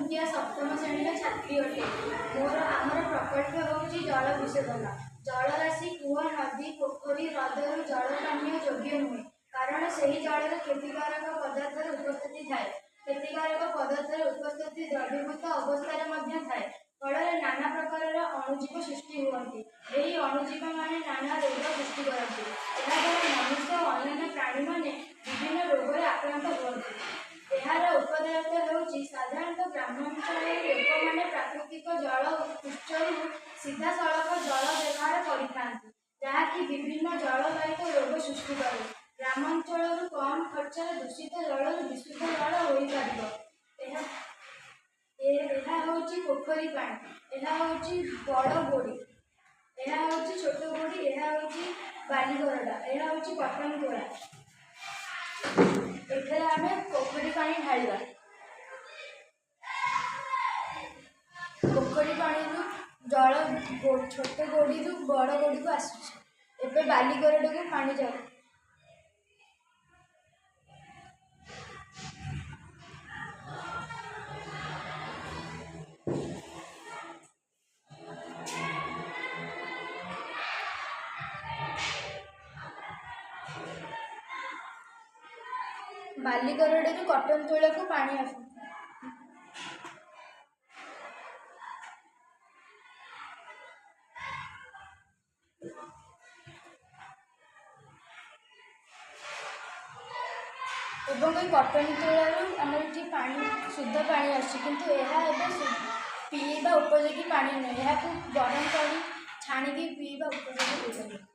द्वितीय सप्तम श्रेणी छात्री अटे। मोर आमर प्रकल्प होउछि जल विशोधन। जलराशि कूह नदी पोखरी हृदय जल पानीय योग्य नुहे, कारण सही जल क्षतिकारक पदार्थर उपस्थिति थाए। क्षतिकारक पदार्थर उपस्थिति द्रवीभूत अवस्था थाए, फल नाना प्रकार अणुजीव सृष्टि हुअन्ति। एही अणुजीव माने नाना रोग सृष्टि करती। मनुष्य और अन्य प्राणी माने विभिन्न रोग आक्रांत हुअन्ति। यार उपदेयता होउछि साधारणतः ग्रामांचल लोक माने प्राकृतिक जल उत्सरू सीधा सड़क जल व्यवहार करिथांति, जहाँकि विभिन्न जलवाहित रोग सृष्टि करे। ग्रामांचल कम खर्च दूषित जल विशुद्ध जल होई पारिबो। ଏହା ହେଉଛି ପୋଖରୀ ପାଣି, ଏହା ହେଉଛି ବଡ଼ ଗୋଡ଼ି, ଏହା ହେଉଛି ଛୋଟ ଗୋଡ଼ି, ଏହା ହେଉଛି ବାଲିଗରଡ଼ା, ଏହା ହେଉଛି ପଟନ ତୋଳା। ଏଠାରେ ଆମେ ପୋଖରୀ ପାଣି ଢାଳିବା। ପୋଖରୀ ପାଣିରୁ ଜଳ ଛୋଟ ଗୋଡ଼ିରୁ ବଡ଼ ଗୋଡ଼ିକୁ ଆସୁଛି। ଏବେ ବାଲିଗରଡ଼ାକୁ ପାଣି ଯାଉ। ବାଲିଗରଡ଼ାରୁ କଟନ ତୋଳାକୁ ପାଣି ଆସୁ। ଏବଂ এই କଟନ ତୋଳାରୁ ଆମର ଏଠି ପାଣି ଶୁଦ୍ଧ ପାଣି ଆସୁଛି, କିନ୍ତୁ ଏହା ଏବେ ପିଇବା ଉପଯୋଗୀ ପାଣି ନୁହେଁ। ଏହାକୁ ଗରମ କରି ଛାଣିକି ପିଇବା ଉପଯୋଗୀ ହୋଇପାରିବ।